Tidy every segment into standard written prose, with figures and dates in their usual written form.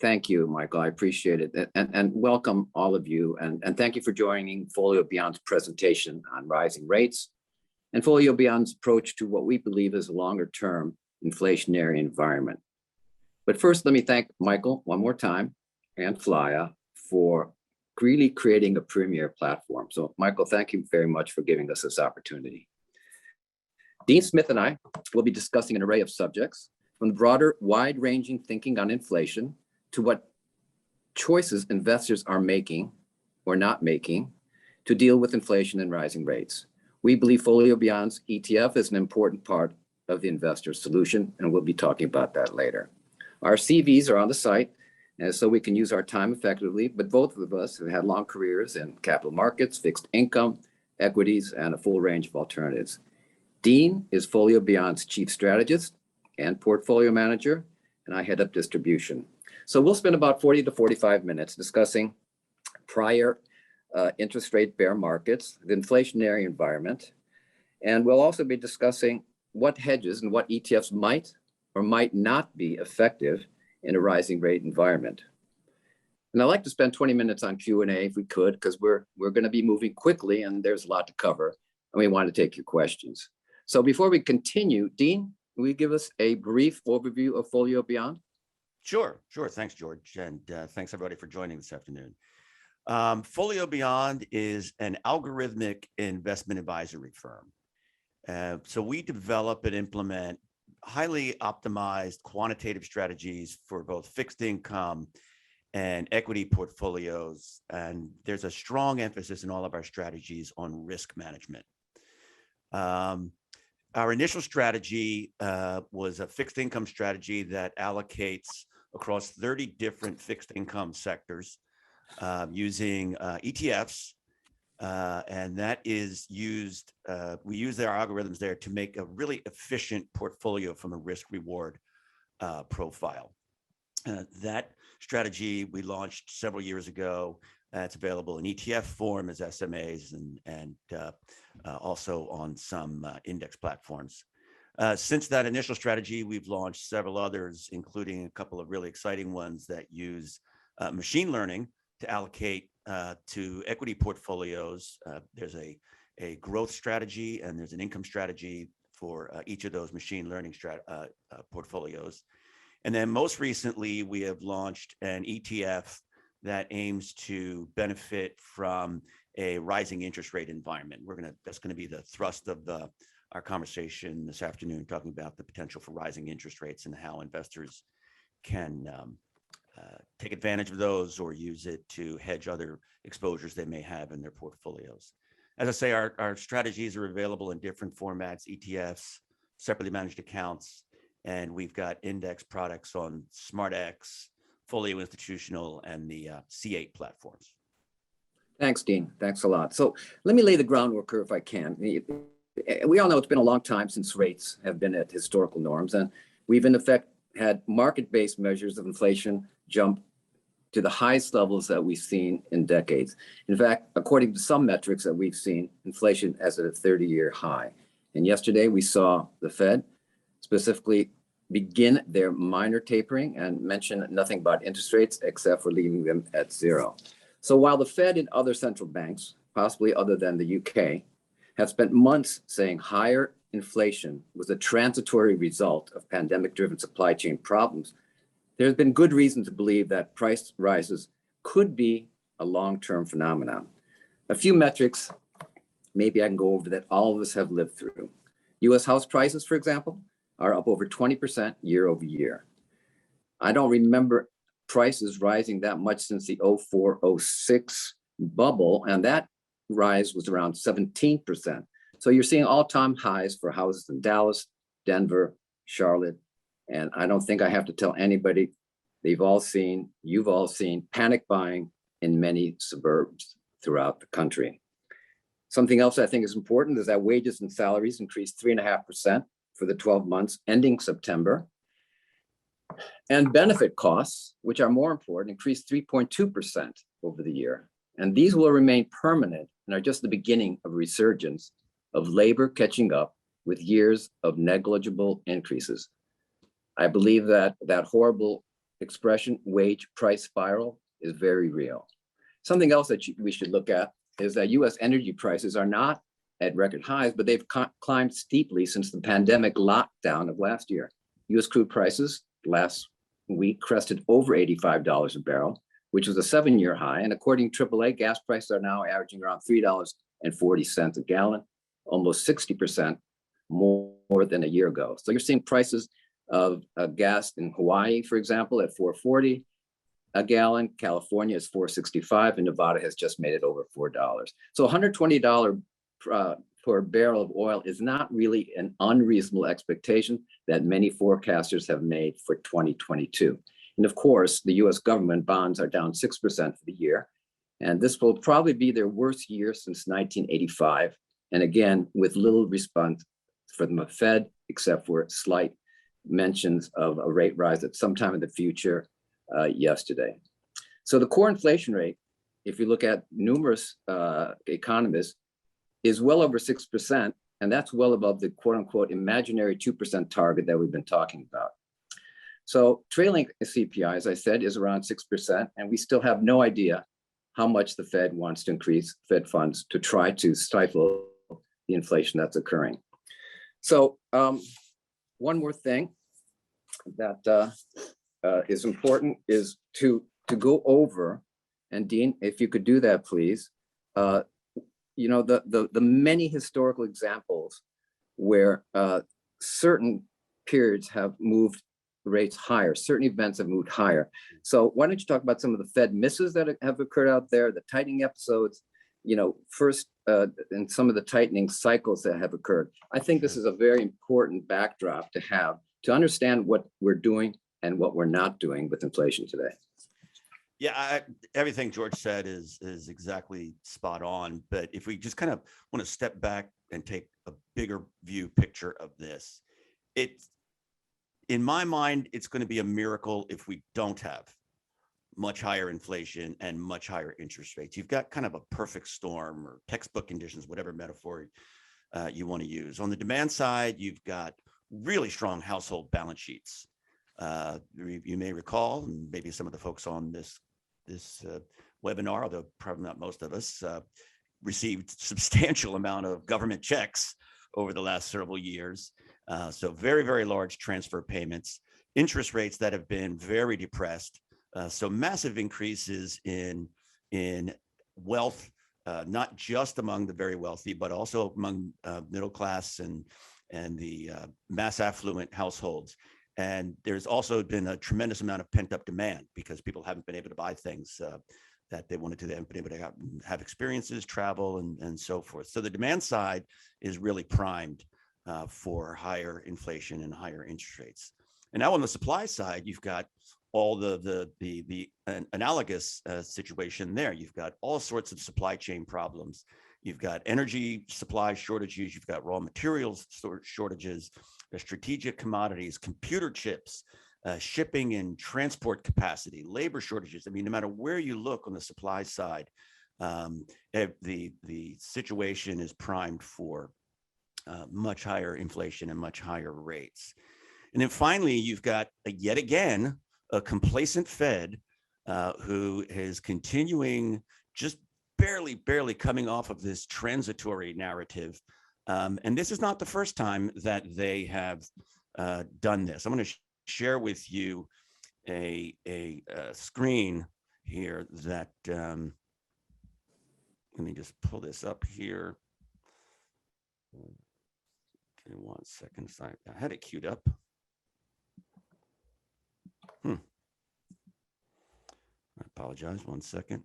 Thank you, Michael. I appreciate it. And welcome all of you. And thank you for joining FolioBeyond's presentation on rising rates and FolioBeyond's approach to what we believe is a longer-term inflationary environment. But first, let me thank Michael one more time and Flya for really creating a premier platform. So Michael, thank you very much for giving us this opportunity. Dean Smith and I will be discussing an array of subjects, from the broader, wide-ranging thinking on inflation to what choices investors are making or not making to deal with inflation and rising rates. We believe FolioBeyond's ETF is an important part of the investor solution, and we'll be talking about that later. Our CVs are on the site, and so we can use our time effectively, but both of us have had long careers in capital markets, fixed income, equities, and a full range of alternatives. Dean is FolioBeyond's chief strategist and portfolio manager, and I head up distribution. So we'll spend about 40 to 45 minutes discussing prior interest rate bear markets, the inflationary environment, and we'll also be discussing what hedges and what ETFs might or might not be effective in a rising rate environment. And I'd like to spend 20 minutes on Q&A if we could, because we're going to be moving quickly and there's a lot to cover, and we want to take your questions. So before we continue, Dean, will you give us a brief overview of FolioBeyond? Sure. Thanks, George. And thanks everybody for joining this afternoon. FolioBeyond is an algorithmic investment advisory firm. So we develop and implement highly optimized quantitative strategies for both fixed income and equity portfolios. And there's a strong emphasis in all of our strategies on risk management. Our initial strategy was a fixed income strategy that allocates across 30 different fixed income sectors using ETFs. And that is used, we use their algorithms there to make a really efficient portfolio from a risk reward profile. That strategy we launched several years ago. It's available in ETF form as SMAs and also on some index platforms. Since that initial strategy, we've launched several others, including a couple of really exciting ones that use machine learning to allocate to equity portfolios. There's a growth strategy and there's an income strategy for each of those machine learning portfolios. And then most recently, we have launched an ETF that aims to benefit from a rising interest rate environment. That's going to be the thrust of our conversation this afternoon, talking about the potential for rising interest rates and how investors can take advantage of those or use it to hedge other exposures they may have in their portfolios. As I say, our strategies are available in different formats: ETFs, separately managed accounts, and we've got index products on SmartX, Folio Institutional, and the C8 platforms. Thanks, Dean. Thanks a lot. So let me lay the groundwork here if I can. We all know it's been a long time since rates have been at historical norms, and we've in effect had market-based measures of inflation jump to the highest levels that we've seen in decades. In fact, according to some metrics that we've seen, inflation is at a 30-year high. And yesterday we saw the Fed specifically begin their minor tapering and mention nothing about interest rates except for leaving them at zero. So while the Fed and other central banks, possibly other than the UK, have spent months saying higher inflation was a transitory result of pandemic-driven supply chain problems, there's been good reason to believe that price rises could be a long-term phenomenon. A few metrics, maybe I can go over, that all of us have lived through. US house prices, for example, are up over 20% year over year. I don't remember prices rising that much since the 04-06 bubble, and that rise was around 17%. So you're seeing all-time highs for houses in Dallas, Denver, Charlotte, and I don't think I have to tell anybody, you've all seen panic buying in many suburbs throughout the country. Something else I think is important is that wages and salaries increased 3.5% for the 12 months ending September. And benefit costs, which are more important, increased 3.2% over the year. And these will remain permanent and are just the beginning of a resurgence of labor catching up with years of negligible increases. I believe that that horrible expression, wage price spiral, is very real. Something else that we should look at is that US energy prices are not at record highs, but they've climbed steeply since the pandemic lockdown of last year. US crude prices last week crested over $85 a barrel, which was a 7-year high. And according to AAA, gas prices are now averaging around $3.40 a gallon, almost 60% more than a year ago. So you're seeing prices of gas in Hawaii, for example, at $4.40 a gallon. California is $4.65, and Nevada has just made it over $4. So $120 per barrel of oil is not really an unreasonable expectation that many forecasters have made for 2022. And of course, the US government bonds are down 6% for the year. And this will probably be their worst year since 1985. And again, with little response from the Fed, except for slight mentions of a rate rise at some time in the future yesterday. So the core inflation rate, if you look at numerous economists, is well over 6%. And that's well above the quote unquote imaginary 2% target that we've been talking about. So trailing CPI, as I said, is around 6. And we still have no idea how much the Fed wants to increase Fed funds to try to stifle the inflation that's occurring. So one more thing that is important is to go over, and Dean, if you could do that, please, you know, the many historical examples where certain periods have moved rates higher, certain events have moved higher. So why don't you talk about some of the Fed misses that have occurred out there, the tightening episodes, you know, first, and some of the tightening cycles that have occurred. I think this is a very important backdrop to have to understand what we're doing and what we're not doing with inflation today. Yeah, everything George said is exactly spot on. But if we just kind of want to step back and take a bigger view picture of this, in my mind, it's going to be a miracle if we don't have much higher inflation and much higher interest rates. You've got kind of a perfect storm or textbook conditions, whatever metaphor you want to use. On the demand side, you've got really strong household balance sheets. You may recall, and maybe some of the folks on this webinar, although probably not most of us, received substantial amount of government checks over the last several years. So very, very large transfer payments, interest rates that have been very depressed. So massive increases in wealth, not just among the very wealthy, but also among middle class and the mass affluent households. And there's also been a tremendous amount of pent up demand because people haven't been able to buy things that they wanted to. They haven't been able to have experiences, travel, and so forth. So the demand side is really primed for higher inflation and higher interest rates. And now on the supply side, you've got all the analogous situation there. You've got all sorts of supply chain problems. You've got energy supply shortages. You've got raw materials shortages, strategic commodities, computer chips, shipping and transport capacity, labor shortages. I mean, no matter where you look on the supply side, the situation is primed for much higher inflation and much higher rates. And then finally, you've got yet again a complacent Fed who is continuing just barely coming off of this transitory narrative. And this is not the first time that they have done this. I'm going to share with you a screen here that, let me just pull this up here. Okay, 1 second. I had it queued up. I apologize. 1 second.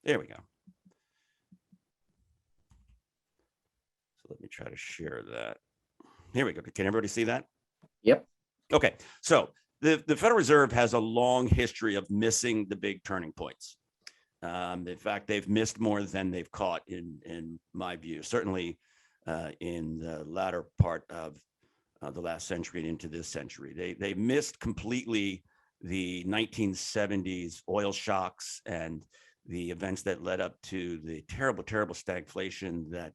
There we go. So let me try to share that. Here we go. Can everybody see that? Yep. Okay. So the Federal Reserve has a long history of missing the big turning points. In fact, they've missed more than they've caught in my view, certainly in the latter part of the last century and into this century. They missed completely the 1970s oil shocks and the events that led up to the terrible, terrible stagflation that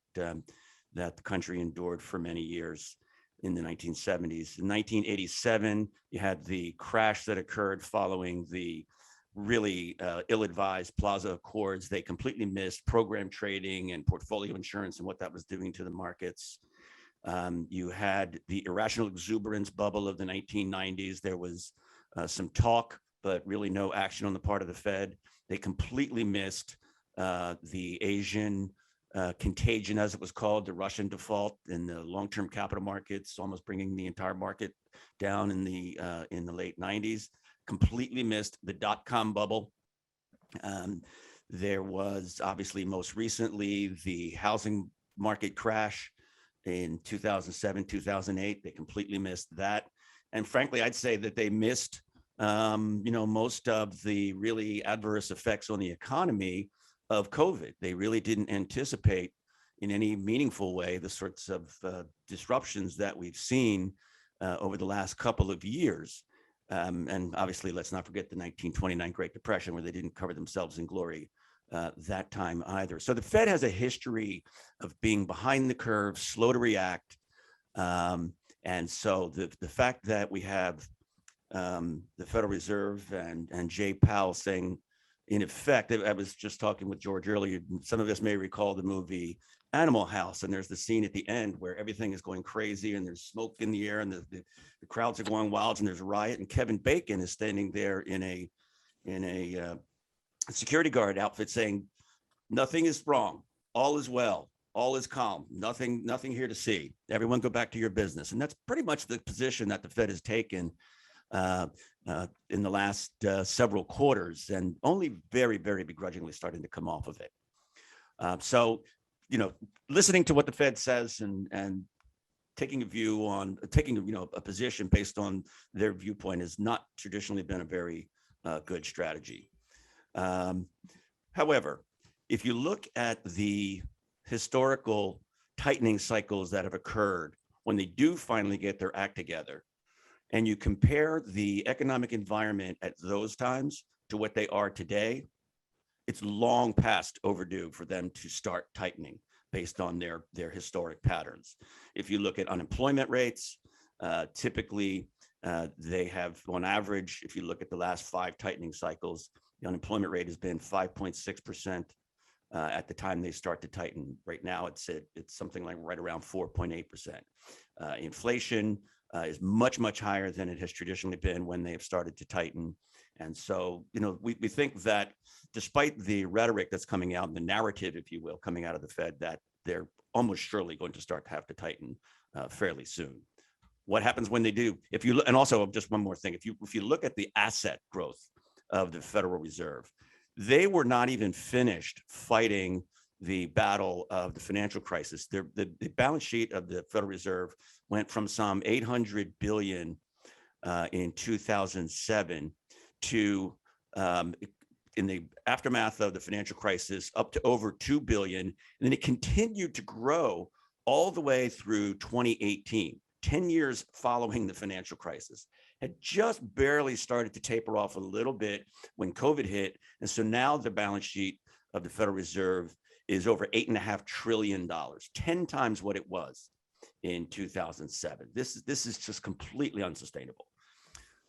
that the country endured for many years in the 1970s. In 1987, you had the crash that occurred following the really ill-advised Plaza Accords. They completely missed program trading and portfolio insurance and what that was doing to the markets. You had the irrational exuberance bubble of the 1990s. There was some talk, but really no action on the part of the Fed. They completely missed the Asian contagion, as it was called, the Russian default in the long-term capital markets, almost bringing the entire market down in the late 90s. Completely missed the dot-com bubble. There was obviously most recently the housing market crash in 2007, 2008. They completely missed that. And frankly, I'd say that they missed most of the really adverse effects on the economy of COVID. They really didn't anticipate in any meaningful way the sorts of disruptions that we've seen over the last couple of years. And obviously, let's not forget the 1929 Great Depression, where they didn't cover themselves in glory that time either. So the Fed has a history of being behind the curve, slow to react. And so the fact that we have the Federal Reserve and Jay Powell saying, in effect, I was just talking with George earlier, some of us may recall the movie Animal House, and there's the scene at the end where everything is going crazy and there's smoke in the air and the crowds are going wild and there's a riot, and Kevin Bacon is standing there in a security guard outfit saying, nothing is wrong, all is well, all is calm, nothing here to see, everyone go back to your business. And that's pretty much the position that the Fed has taken in the last several quarters, and only very, very begrudgingly starting to come off of it. So, listening to what the Fed says and taking a position based on their viewpoint has not traditionally been a very good strategy. However, if you look at the historical tightening cycles that have occurred when they do finally get their act together, and you compare the economic environment at those times to what they are today, it's long past overdue for them to start tightening based on their historic patterns. If you look at unemployment rates, typically they have, on average, if you look at the last 5 tightening cycles, the unemployment rate has been 5.6% at the time they start to tighten. Right now, it's something like right around 4.8%. Inflation is much, much higher than it has traditionally been when they have started to tighten. And so, we think that despite the rhetoric that's coming out, the narrative, if you will, coming out of the Fed, that they're almost surely going to start to have to tighten fairly soon. What happens when they do? And also just one more thing, if you look at the asset growth of the Federal Reserve, they were not even finished fighting the battle of the financial crisis. The balance sheet of the Federal Reserve went from some 800 billion in 2007 to, in the aftermath of the financial crisis, up to over 2 billion. And then it continued to grow all the way through 2018, 10 years following the financial crisis. Had just barely started to taper off a little bit when COVID hit. And so now the balance sheet of the Federal Reserve is over $8.5 trillion, 10 times what it was in 2007. This is just completely unsustainable.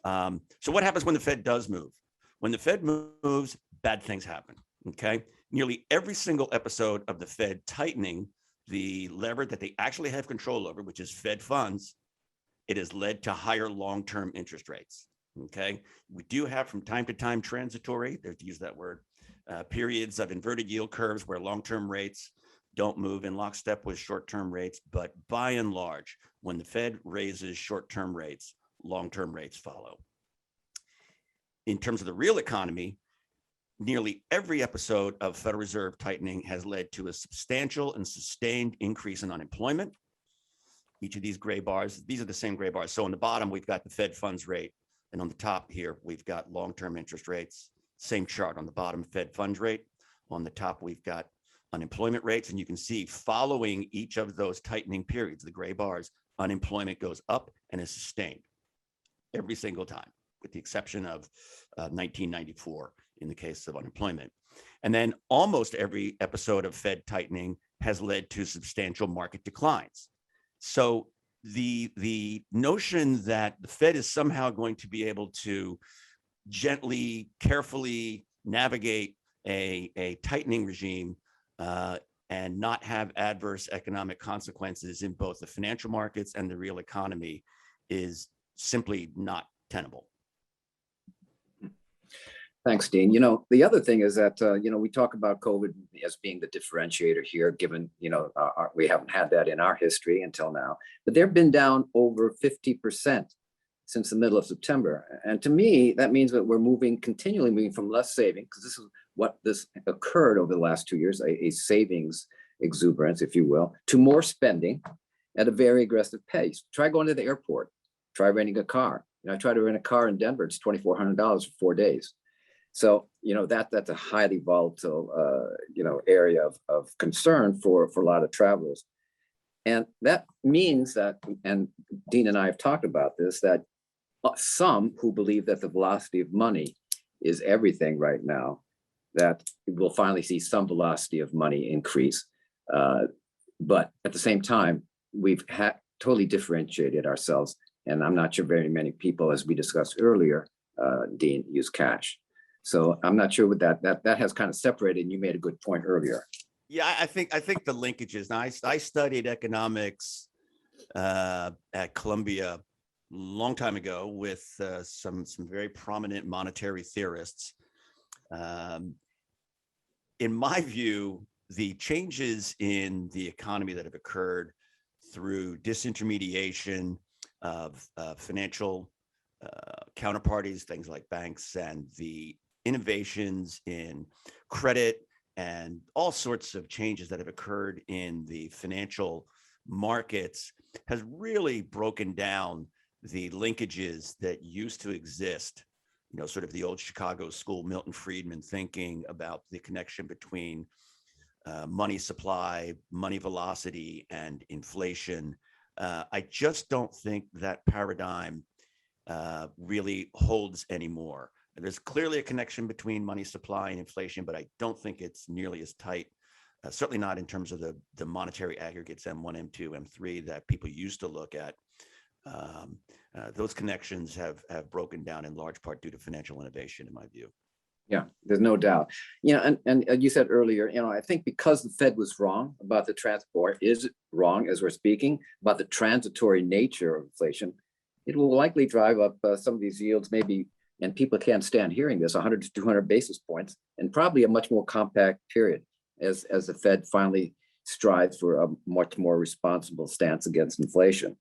So what happens when the Fed does move? When the Fed moves, bad things happen, okay? Nearly every single episode of the Fed tightening the lever that they actually have control over, which is Fed funds, it has led to higher long-term interest rates, okay? We do have from time to time transitory, to use that word, periods of inverted yield curves where long-term rates don't move in lockstep with short-term rates, but by and large, when the Fed raises short-term rates, long-term rates follow. In terms of the real economy, nearly every episode of Federal Reserve tightening has led to a substantial and sustained increase in unemployment. Each of these gray bars, these are the same gray bars. So on the bottom, we've got the Fed funds rate. And on the top here, we've got long-term interest rates. Same chart on the bottom, Fed funds rate. On the top, we've got unemployment rates. And you can see following each of those tightening periods, the gray bars, unemployment goes up and is sustained every single time, with the exception of 1994 in the case of unemployment. And then almost every episode of Fed tightening has led to substantial market declines. So the notion that the Fed is somehow going to be able to gently, carefully navigate a tightening regime and not have adverse economic consequences in both the financial markets and the real economy is simply not tenable. Thanks, Dean. The other thing is that, we talk about COVID as being the differentiator here, given, we haven't had that in our history until now, but they've been down over 50% since the middle of September. And to me, that means that we're continually moving from less saving, because this is what this occurred over the last 2 years, a savings exuberance, if you will, to more spending at a very aggressive pace. Try going to the airport, try renting a car. I tried to rent a car in Denver, it's $2,400 for 4 days. So, that's a highly volatile, area of concern for a lot of travelers. And that means that, and Dean and I have talked about this, that some who believe that the velocity of money is everything right now, that we'll finally see some velocity of money increase. But at the same time, we've totally differentiated ourselves. And I'm not sure very many people, as we discussed earlier, Dean, use cash. So I'm not sure what that has kind of separated, and you made a good point earlier. Yeah, I think the linkages. Now, I studied economics at Columbia a long time ago with some very prominent monetary theorists. In my view, the changes in the economy that have occurred through disintermediation of financial counterparties, things like banks, and the innovations in credit and all sorts of changes that have occurred in the financial markets has really broken down the linkages that used to exist, sort of the old Chicago school, Milton Friedman thinking about the connection between money supply, money velocity, and inflation. I just don't think that paradigm really holds anymore. There's clearly a connection between money supply and inflation, but I don't think it's nearly as tight, certainly not in terms of the monetary aggregates, M1, M2, M3, that people used to look at. Those connections have broken down in large part due to financial innovation, in my view. Yeah, there's no doubt. And you said earlier, I think because the Fed was wrong about the or is wrong as we're speaking about the transitory nature of inflation, it will likely drive up some of these yields, maybe, and people can't stand hearing this, 100 to 200 basis points, and probably a much more compact period as the Fed finally strives for a much more responsible stance against inflation.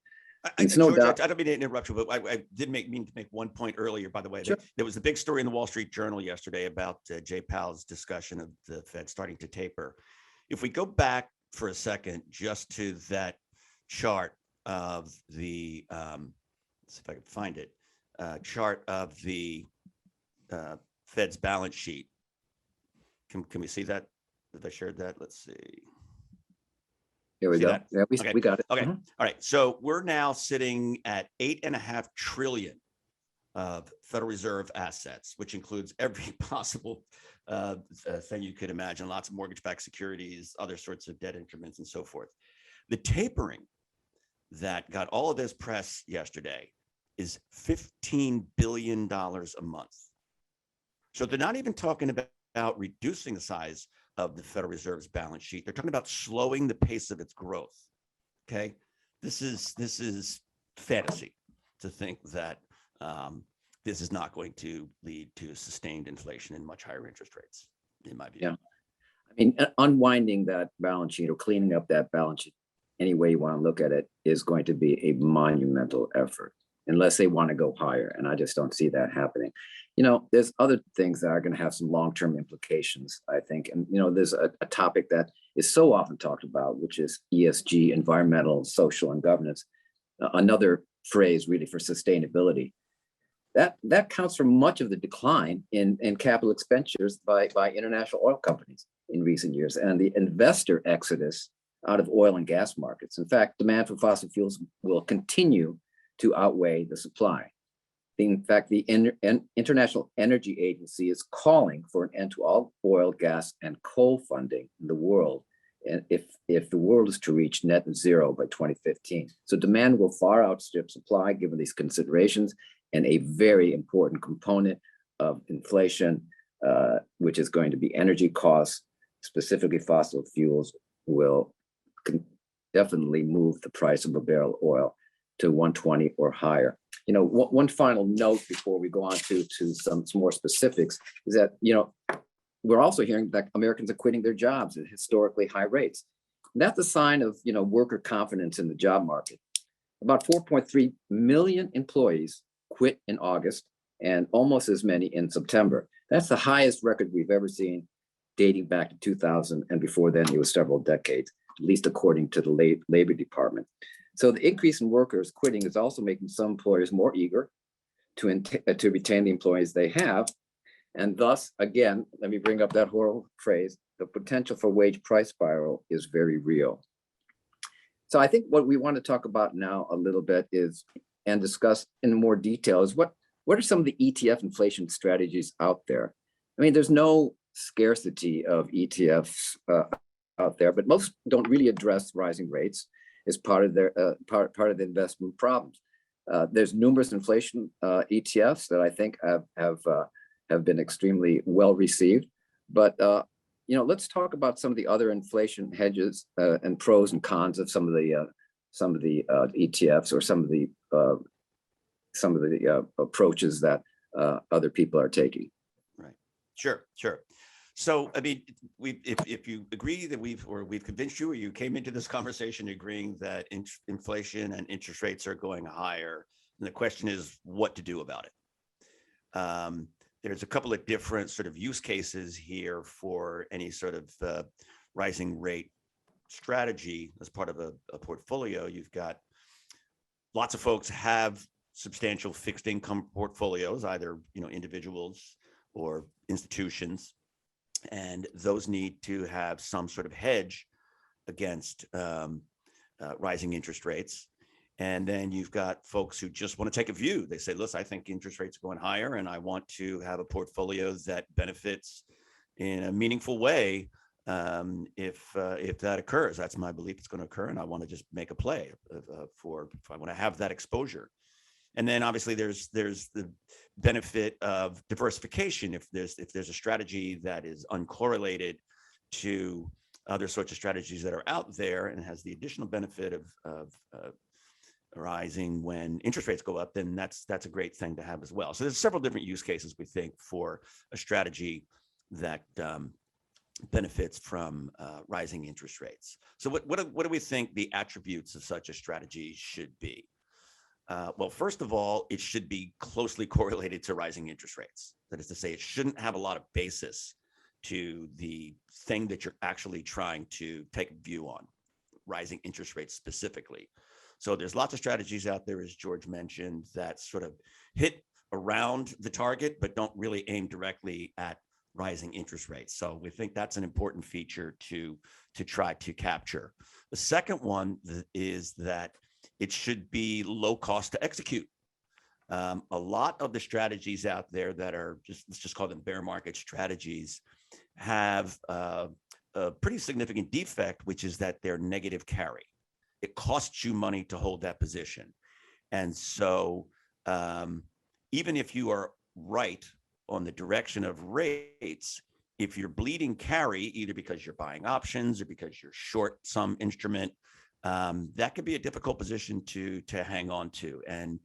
It's no doubt. I don't mean to interrupt you, but I did mean to make one point earlier, by the way. Sure. There was a big story in the Wall Street Journal yesterday about Jay Powell's discussion of the Fed starting to taper. If we go back for a second just to that chart of the, let's see if I can find it, chart of the Fed's balance sheet. Can we see that? Have I shared that? Let's see. Here we go. That? Yeah, Okay. we got it. Okay. All right. So we're now sitting at $8.5 trillion of Federal Reserve assets, which includes every possible thing you could imagine, lots of mortgage-backed securities, other sorts of debt instruments, and so forth. The tapering that got all of this press yesterday is $15 billion a month. So they're not even talking about reducing the size of the Federal Reserve's balance sheet. They're talking about slowing the pace of its growth. Okay, this is fantasy to think that this is not going to lead to sustained inflation and much higher interest rates, in my view. Yeah, I mean, unwinding that balance sheet or cleaning up that balance sheet, any way you want to look at it, is going to be a monumental effort, unless they want to go higher. And I just don't see that happening. There's other things that are going to have some long-term implications, I think. And, there's a topic that is so often talked about, which is ESG, environmental, social, and governance. Another phrase really for sustainability. That counts for much of the decline in capital expenditures by international oil companies in recent years, and the investor exodus out of oil and gas markets. In fact, demand for fossil fuels will continue to outweigh the supply. In fact, the International Energy Agency is calling for an end to all oil, gas, and coal funding in the world, and if the world is to reach net zero by 2015. So demand will far outstrip supply given these considerations, and a very important component of inflation, which is going to be energy costs, specifically fossil fuels, will definitely move the price of a barrel of oil to 120 or higher. One final note before we go on to some more specifics is that, we're also hearing that Americans are quitting their jobs at historically high rates. And that's a sign of, worker confidence in the job market. About 4.3 million employees quit in August and almost as many in September. That's the highest record we've ever seen, dating back to 2000, and before then it was several decades, at least according to the Labor Department. So the increase in workers quitting is also making some employers more eager to retain the employees they have. And thus, again, let me bring up that horrible phrase, the potential for wage price spiral is very real. So I think what we want to talk about now a little bit is, and discuss in more detail, is what are some of the ETF inflation strategies out there? I mean, there's no scarcity of ETFs out there, but most don't really address rising rates as part of their part of the investment problems. There's numerous inflation ETFs that I think have been extremely well received, but let's talk about some of the other inflation hedges and pros and cons of some of the ETFs, or some of the approaches that other people are taking. Right. Sure. So, I mean, if you agree that we've convinced you, or you came into this conversation agreeing that inflation and interest rates are going higher, and the question is what to do about it. There's a couple of different sort of use cases here for any sort of rising rate strategy as part of a portfolio. You've got lots of folks have substantial fixed income portfolios, either individuals or institutions. And those need to have some sort of hedge against rising interest rates. And then you've got folks who just want to take a view. They say, listen, I think interest rates are going higher, and I want to have a portfolio that benefits in a meaningful way if that occurs. That's my belief it's going to occur, and I want to just make a play if I want to have that exposure. And then obviously there's the benefit of diversification. If there's a strategy that is uncorrelated to other sorts of strategies that are out there and has the additional benefit of rising when interest rates go up, then that's a great thing to have as well. So there's several different use cases, we think, for a strategy that benefits from rising interest rates. So what do we think the attributes of such a strategy should be? Well, first of all, it should be closely correlated to rising interest rates. That is to say, it shouldn't have a lot of basis to the thing that you're actually trying to take a view on, rising interest rates specifically. So there's lots of strategies out there, as George mentioned, that sort of hit around the target, but don't really aim directly at rising interest rates. So we think that's an important feature to try to capture. The second one is that it should be low cost to execute. A lot of the strategies out there that are let's just call them bear market strategies, have a pretty significant defect, which is that they're negative carry. It costs you money to hold that position. And so even if you are right on the direction of rates, if you're bleeding carry, either because you're buying options or because you're short some instrument, that could be a difficult position to hang on to. And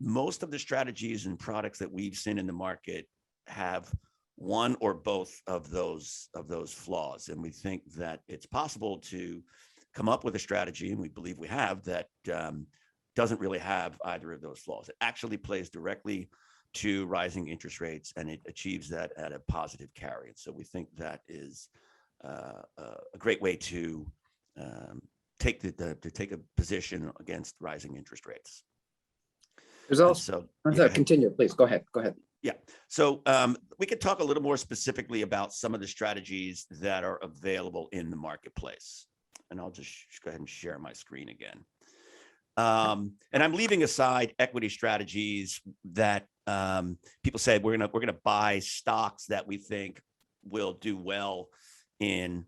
most of the strategies and products that we've seen in the market have one or both of those flaws. And we think that it's possible to come up with a strategy, and we believe we have, that doesn't really have either of those flaws. It actually plays directly to rising interest rates, and it achieves that at a positive carry. And so we think that is a great way to take a position against rising interest rates. There's also, continue, please. Go ahead. Yeah. So we could talk a little more specifically about some of the strategies that are available in the marketplace. And I'll just go ahead and share my screen again. And I'm leaving aside equity strategies that people say we're gonna buy stocks that we think will do well in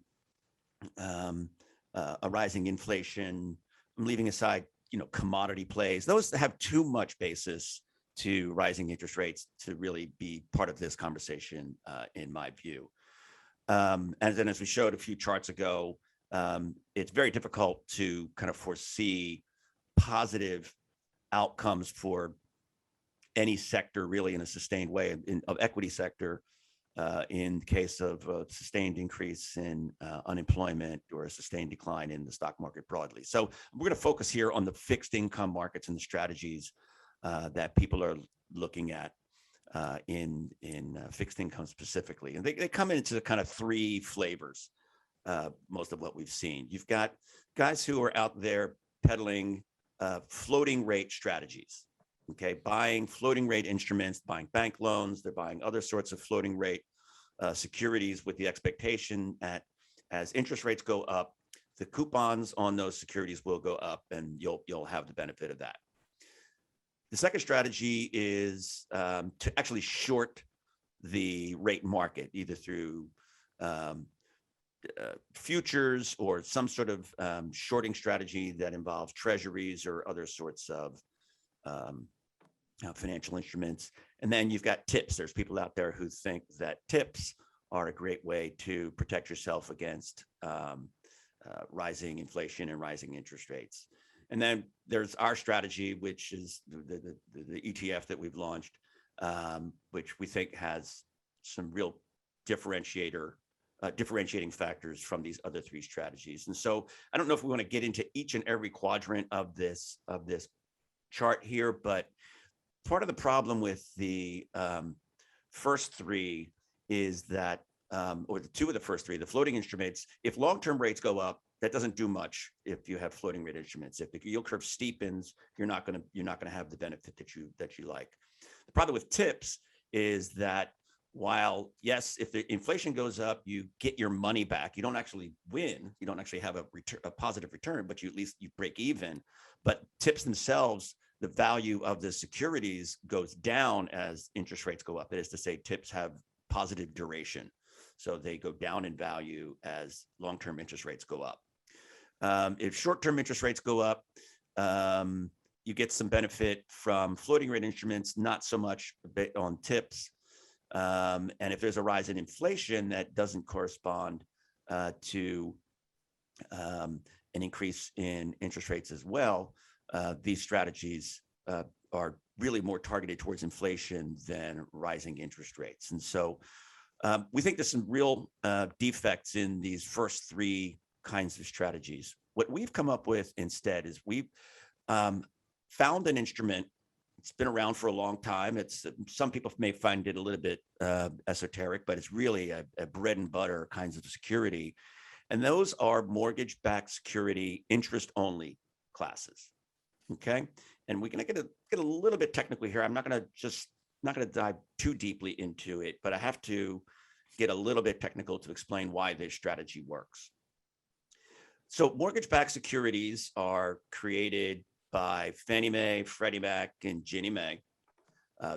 a rising inflation. I'm leaving aside, commodity plays. Those have too much basis to rising interest rates to really be part of this conversation, in my view. And then, as we showed a few charts ago, it's very difficult to kind of foresee positive outcomes for any sector really in a sustained way of equity sector, in case of a sustained increase in unemployment or a sustained decline in the stock market broadly. So we're going to focus here on the fixed income markets and the strategies that people are looking at in fixed income specifically. And they come into the kind of three flavors, most of what we've seen. You've got guys who are out there peddling floating rate strategies. Okay, buying floating rate instruments, buying bank loans, they're buying other sorts of floating rate securities with the expectation that as interest rates go up, the coupons on those securities will go up, and you'll have the benefit of that. The second strategy is to actually short the rate market, either through futures or some sort of shorting strategy that involves treasuries or other sorts of financial instruments. And then you've got tips. There's people out there who think that tips are a great way to protect yourself against rising inflation and rising interest rates. And then there's our strategy, which is the ETF that we've launched, which we think has some real differentiating factors from these other three strategies. And so I don't know if we want to get into each and every quadrant of this chart here, but part of the problem with the first three is that, or the two of the first three, the floating instruments, if long-term rates go up, that doesn't do much if you have floating rate instruments. If the yield curve steepens, you're not going to have the benefit that you like. The problem with tips is that while, yes, if the inflation goes up, you get your money back. You don't actually win. You don't actually have a positive return, but at least you break even. But tips themselves, the value of the securities goes down as interest rates go up. That is to say, tips have positive duration. So they go down in value as long-term interest rates go up. If short-term interest rates go up, you get some benefit from floating rate instruments, not so much on tips. And if there's a rise in inflation that doesn't correspond to an increase in interest rates as well, these strategies are really more targeted towards inflation than rising interest rates. And so we think there's some real defects in these first three kinds of strategies. What we've come up with instead is we've found an instrument. It's been around for a long time. Some people may find it a little bit esoteric, but it's really a bread and butter kinds of security. And those are mortgage-backed security interest-only classes. Okay, and we're going to get a little bit technical here. I'm not going to dive too deeply into it, but I have to get a little bit technical to explain why this strategy works. So mortgage-backed securities are created by Fannie Mae, Freddie Mac, and Ginnie Mae,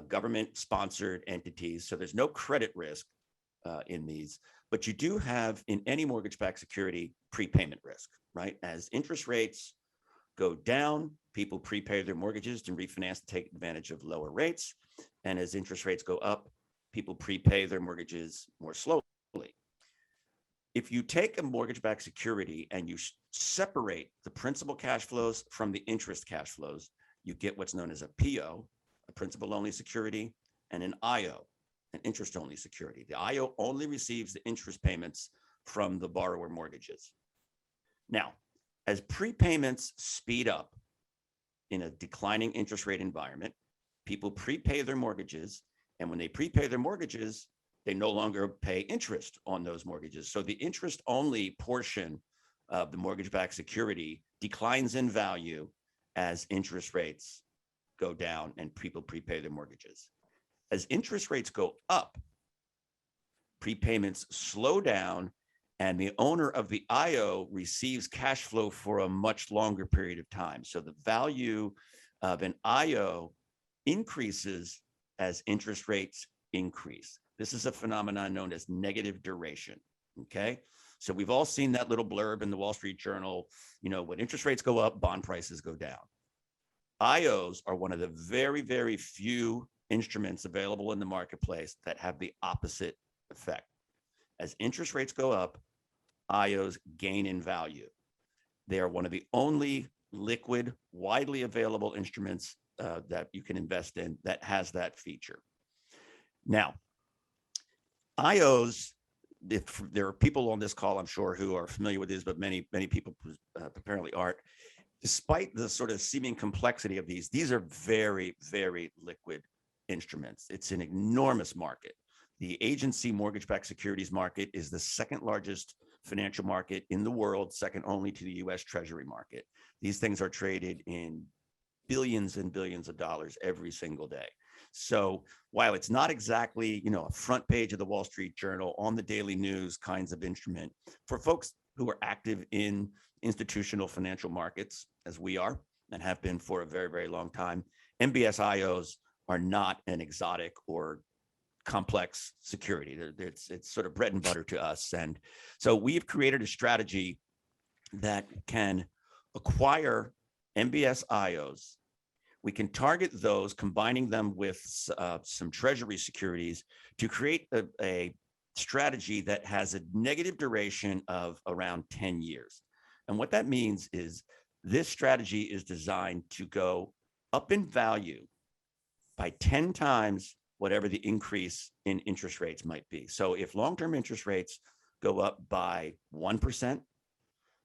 government-sponsored entities. So there's no credit risk in these, but you do have in any mortgage-backed security prepayment risk, right? As interest rates go down, people prepay their mortgages to refinance to take advantage of lower rates. And as interest rates go up, people prepay their mortgages more slowly. If you take a mortgage-backed security and you separate the principal cash flows from the interest cash flows, you get what's known as a PO, a principal-only security, and an IO, an interest-only security. The IO only receives the interest payments from the borrower mortgages. Now, as prepayments speed up in a declining interest rate environment, people prepay their mortgages, and when they prepay their mortgages, they no longer pay interest on those mortgages. So the interest-only portion of the mortgage-backed security declines in value as interest rates go down and people prepay their mortgages. As interest rates go up, prepayments slow down and the owner of the IO receives cash flow for a much longer period of time. So the value of an IO increases as interest rates increase. This is a phenomenon known as negative duration, okay? So we've all seen that little blurb in the Wall Street Journal, when interest rates go up, bond prices go down. IOs are one of the very, very few instruments available in the marketplace that have the opposite effect. As interest rates go up, IOs gain in value. They are one of the only liquid, widely available instruments that you can invest in that has that feature. Now, IOs, if there are people on this call, I'm sure, who are familiar with this, but many people apparently aren't. Despite the sort of seeming complexity of these are very, very liquid instruments. It's an enormous market. The agency mortgage-backed securities market is the second largest financial market in the world, second only to the US Treasury market. These things are traded in billions and billions of dollars every single day. So while it's not exactly, a front page of the Wall Street Journal on the daily news kinds of instrument, for folks who are active in institutional financial markets, as we are and have been for a very, very long time, MBS IOs are not an exotic or complex security. It's sort of bread and butter to us. And so we've created a strategy that can acquire MBS IOs. We can target those, combining them with some treasury securities to create a strategy that has a negative duration of around 10 years. And what that means is this strategy is designed to go up in value by 10 times whatever the increase in interest rates might be. So if long-term interest rates go up by 1%,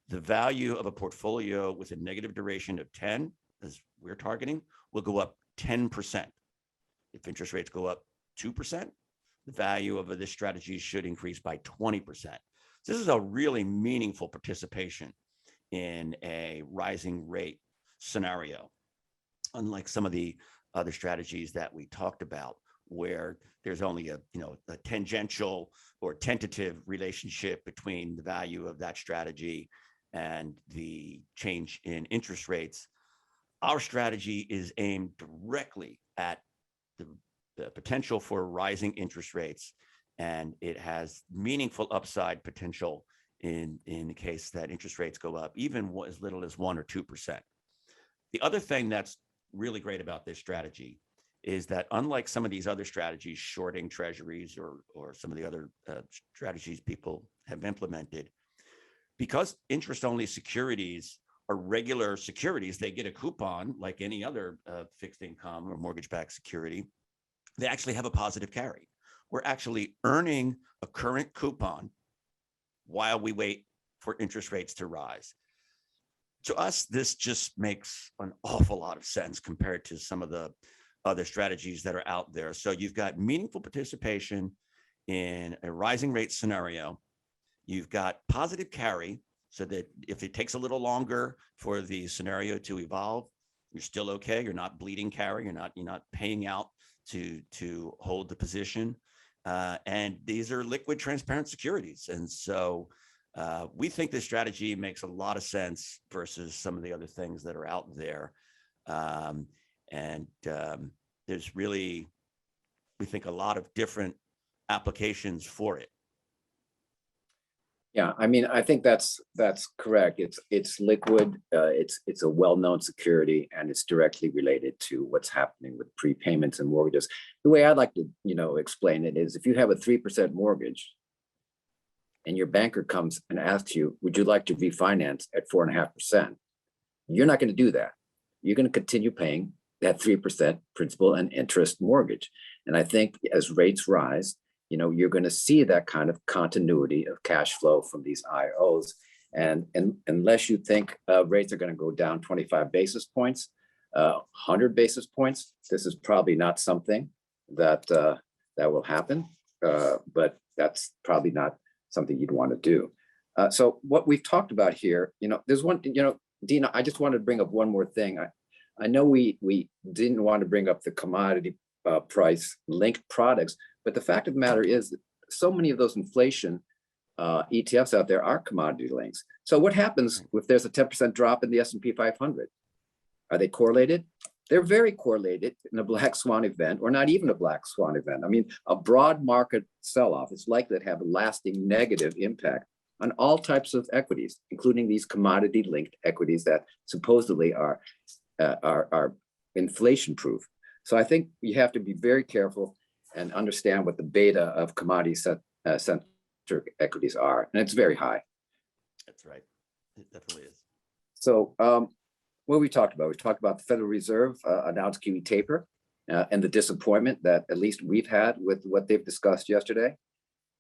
the value of a portfolio with a negative duration of 10, as we're targeting, will go up 10%. If interest rates go up 2%, the value of this strategy should increase by 20%. So this is a really meaningful participation in a rising rate scenario, unlike some of the other strategies that we talked about, where there's only a tangential or tentative relationship between the value of that strategy and the change in interest rates. Our strategy is aimed directly at the potential for rising interest rates, and it has meaningful upside potential in the case that interest rates go up, even as little as 1 or 2%. The other thing that's really great about this strategy is that, unlike some of these other strategies, shorting treasuries or some of the other strategies people have implemented, because interest-only securities are regular securities, they get a coupon like any other fixed income or mortgage-backed security. They actually have a positive carry. We're actually earning a current coupon while we wait for interest rates to rise. To us, this just makes an awful lot of sense compared to some of the other strategies that are out there. So you've got meaningful participation in a rising rate scenario. You've got positive carry, so that if it takes a little longer for the scenario to evolve, you're still okay. You're not bleeding carry. You're not paying out to hold the position. And these are liquid, transparent securities. And so we think this strategy makes a lot of sense versus some of the other things that are out there. There's really, we think, a lot of different applications for it. Yeah, I mean, I think that's correct. It's liquid. It's a well-known security, and it's directly related to what's happening with prepayments and mortgages. The way I'd like to, explain it is, if you have a 3% mortgage, and your banker comes and asks you, "Would you like to refinance at 4.5%?" You're not going to do that. You're going to continue paying that 3% principal and interest mortgage. And I think as rates rise, you're going to see that kind of continuity of cash flow from these IOs. And unless you think rates are going to go down 25 basis points, 100 basis points, this is probably not something that will happen. But that's probably not something you'd want to do. So what we've talked about here, there's one, Dina, I just wanted to bring up one more thing. I know we didn't want to bring up the commodity price linked products, but the fact of the matter is that so many of those inflation ETFs out there are commodity links. So what happens if there's a 10% drop in the S&P 500? Are they correlated? They're very correlated in a black swan event, or not even a black swan event. I mean, a broad market sell-off is likely to have a lasting negative impact on all types of equities, including these commodity-linked equities that supposedly are inflation-proof. So I think you have to be very careful and understand what the beta of commodity-centric equities are, and it's very high. That's right. It definitely is. So what we talked about? We talked about the Federal Reserve announced QE taper and the disappointment that at least we've had with what they've discussed yesterday.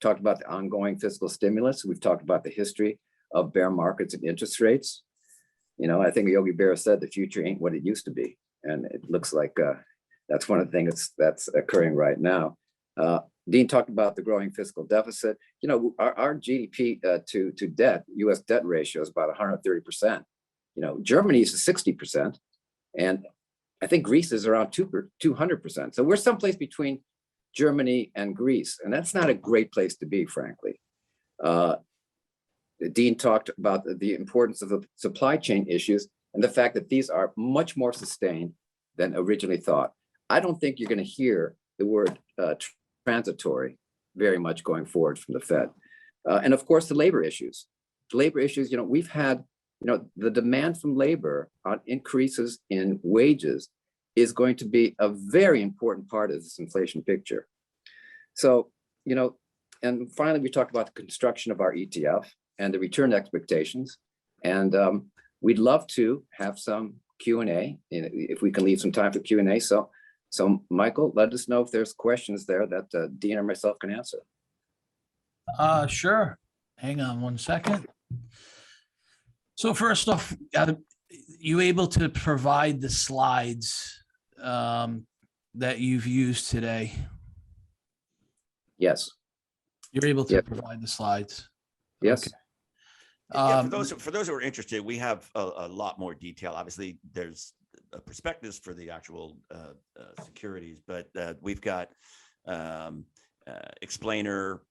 Talked about the ongoing fiscal stimulus. We've talked about the history of bear markets and interest rates. You know, I think Yogi Berra said the future ain't what it used to be, and it looks like that's one of the things that's occurring right now. Dean talked about the growing fiscal deficit. You know, our GDP to debt, U.S. debt ratio is about 130%. You know, Germany is 60%, and I think Greece is around 200%. So we're someplace between Germany and Greece, and that's not a great place to be, frankly. Dean talked about the importance of the supply chain issues and the fact that these are much more sustained than originally thought. I don't think you're going to hear the word transitory very much going forward from the Fed. And of course, the labor issues. The labor issues, you know, we've had, you know, the demand from labor on increases in wages is going to be a very important part of this inflation picture. So, you know, and finally, we talked about the construction of our ETF and the return expectations. And we'd love to have some Q&A, if we can leave some time for Q&A. So Michael, let us know if there's questions there that Dean or myself can answer. Sure. Hang on one second. So first off, you able to provide the slides that you've used today? Yes. You're able to provide the slides? Yes. Okay. Yeah, for those who are interested, we have a lot more detail. Obviously, there's a prospectus for the actual securities, but we've got explainer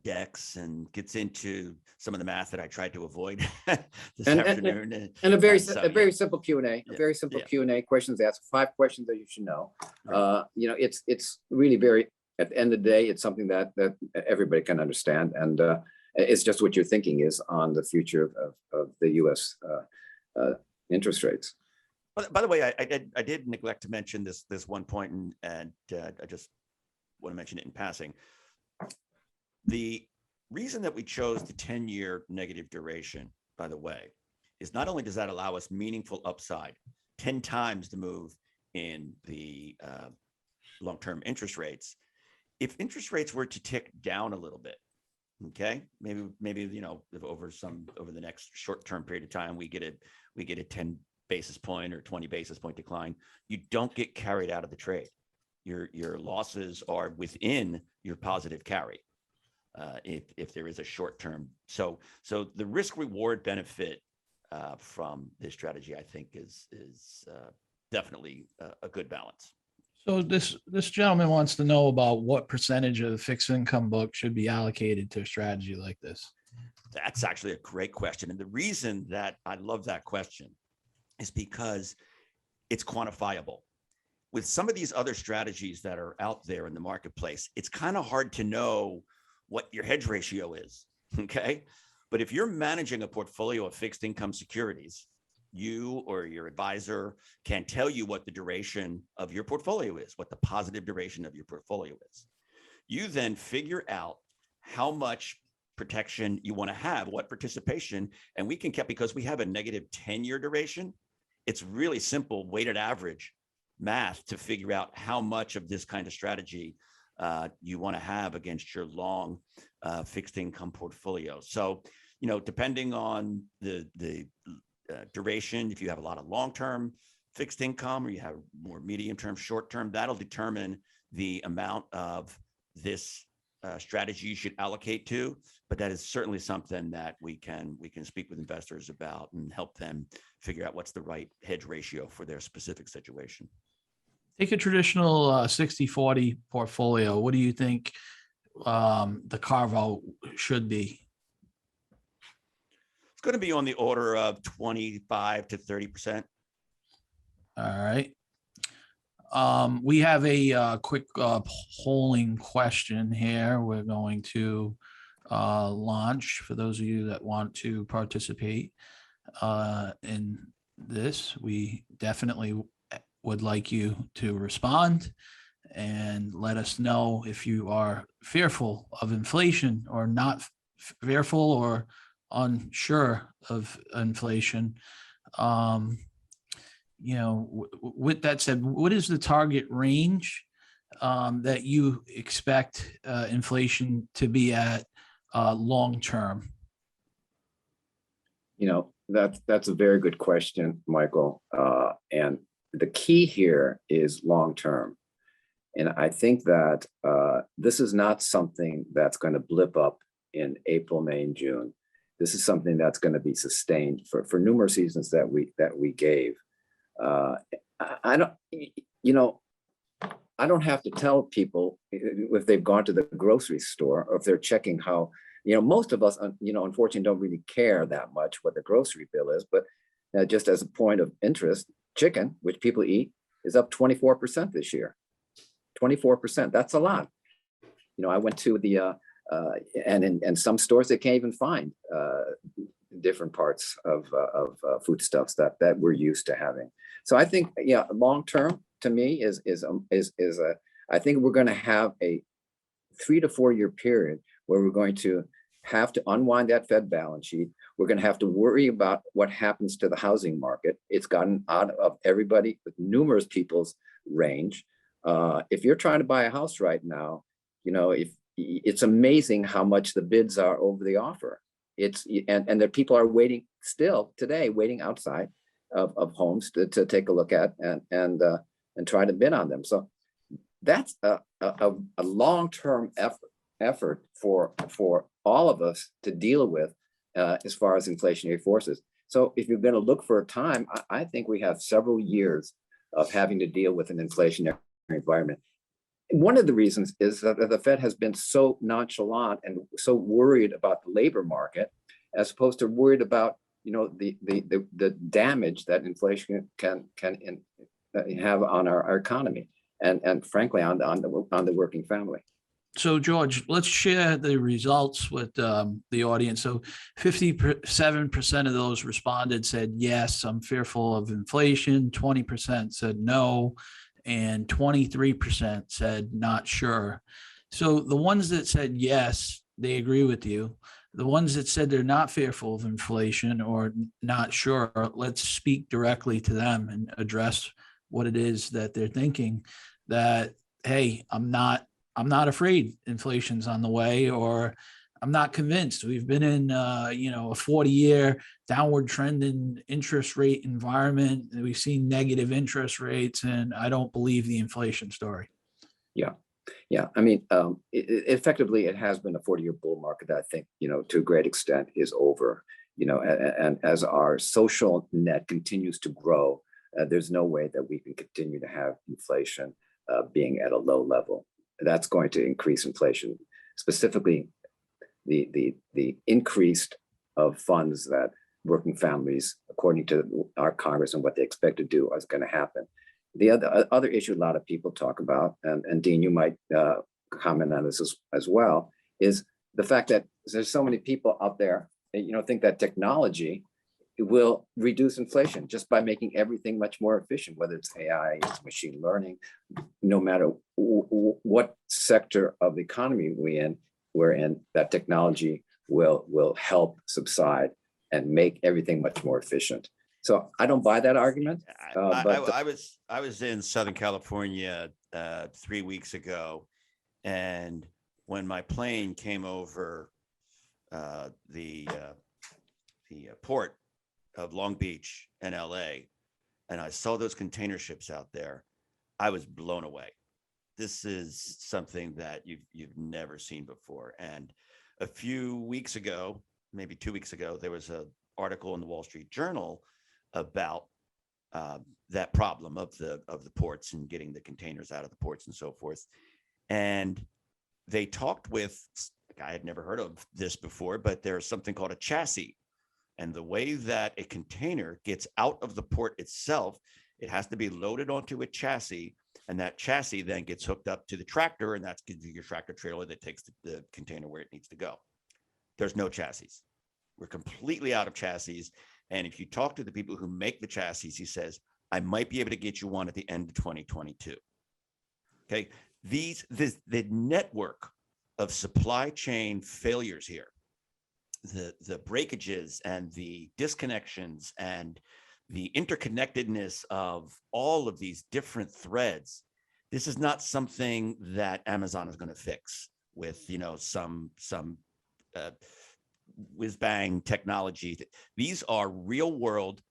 decks and gets into some of the math that I tried to avoid this afternoon. And a very simple Q&A, a very simple Q&A, questions asked, 5 questions that you should know. Right. You know, it's really very, at the end of the day, it's something that everybody can understand. And it's just what your thinking is on the future of the U.S. Interest rates. By the way, I did neglect to mention this one point, and I just want to mention it in passing. The reason that we chose the 10-year negative duration, by the way, is not only does that allow us meaningful upside, 10 times the move in the long-term interest rates. If interest rates were to tick down a little bit, okay, maybe you know, over the next short-term period of time, we get a 10 basis point or 20 basis point decline, you don't get carried out of the trade. Your losses are within your positive carry. If there is a short term, so the risk reward benefit from this strategy, I think, is definitely a good balance. So this gentleman wants to know about what percentage of the fixed income book should be allocated to a strategy like this. That's actually a great question, and the reason that I love that question is because it's quantifiable. With some of these other strategies that are out there in the marketplace, it's kind of hard to know what your hedge ratio is, okay? But if you're managing a portfolio of fixed income securities, you or your advisor can tell you what the duration of your portfolio is, what the positive duration of your portfolio is. You then figure out how much protection you want to have, what participation, and we can, because we have a negative 10-year duration, it's really simple weighted average math to figure out how much of this kind of strategy you want to have against your long fixed income portfolio. So, you know, depending on the duration, if you have a lot of long-term fixed income or you have more medium-term, short-term, that'll determine the amount of this strategy you should allocate to. But that is certainly something that we can speak with investors about and help them figure out what's the right hedge ratio for their specific situation. Take a traditional 60-40 portfolio. What do you think the carve out should be? It's going to be on the order of 25 to 30%. All right. We have a quick polling question here. We're going to launch for those of you that want to participate in this. We definitely would like you to respond and let us know if you are fearful of inflation or not fearful or unsure of inflation. With that said, what is the target range that you expect inflation to be at long term? That's a very good question, Michael. And the key here is long term. And I think that this is not something that's going to blip up in April, May, and June. This is something that's going to be sustained for numerous reasons that we gave. I don't have to tell people if they've gone to the grocery store or if they're checking how, most of us, unfortunately don't really care that much what the grocery bill is, but just as a point of interest, chicken, which people eat, is up 24% this year. 24%, that's a lot. I went to the, and in some stores, they can't even find different parts of foodstuffs that we're used to having. So I think, long term to me is I think we're going to have a 3 to 4 year period where we're going to have to unwind that Fed balance sheet. We're going to have to worry about what happens to the housing market. It's gotten out of everybody with numerous people's range. If you're trying to buy a house right now, if it's amazing how much the bids are over the offer. And that people are waiting still today, waiting outside of homes to take a look at and try to bid on them. So that's a long-term effort for all of us to deal with as far as inflationary forces. So if you're going to look for a time, I think we have several years of having to deal with an inflationary environment. One of the reasons is that the Fed has been so nonchalant and so worried about the labor market, as opposed to worried about the damage that inflation can have on our economy and frankly on the working family. So George, let's share the results with the audience. So 57% of those responded said yes, I'm fearful of inflation. 20% said no. And 23% said not sure. So the ones that said yes, they agree with you. The ones that said they're not fearful of inflation or not sure, let's speak directly to them and address what it is that they're thinking. That, hey, I'm not afraid inflation's on the way, or I'm not convinced. We've been in a 40-year downward trend in interest rate environment. We've seen negative interest rates, and I don't believe the inflation story. Yeah. I mean, effectively, it has been a 40-year bull market that I think, to a great extent is over. And as our social net continues to grow, there's no way that we can continue to have inflation being at a low level. That's going to increase inflation, specifically the increased of funds that working families, according to our Congress and what they expect to do, is going to happen. The other issue a lot of people talk about, and Dean, you might comment on this as well, is the fact that there's so many people out there that think that technology will reduce inflation just by making everything much more efficient, whether it's AI, it's machine learning, no matter what sector of the economy we're in, that technology will help subside and make everything much more efficient. So I don't buy that argument. I was in Southern California 3 weeks ago, and when my plane came over the port of Long Beach and LA, and I saw those container ships out there, I was blown away. This is something that you've never seen before. And a few weeks ago, maybe 2 weeks ago, there was an article in the Wall Street Journal about that problem of the ports and getting the containers out of the ports and so forth. And they talked with, I had never heard of this before, but there's something called a chassis. And the way that a container gets out of the port itself, it has to be loaded onto a chassis, and that chassis then gets hooked up to the tractor, and that's your tractor trailer that takes the container where it needs to go. There's no chassis. We're completely out of chassis. And if you talk to the people who make the chassis, he says, I might be able to get you one at the end of 2022. Okay. The network of supply chain failures here, the breakages and the disconnections and the interconnectedness of all of these different threads, this is not something that Amazon is going to fix with, some whiz bang technology. These are real world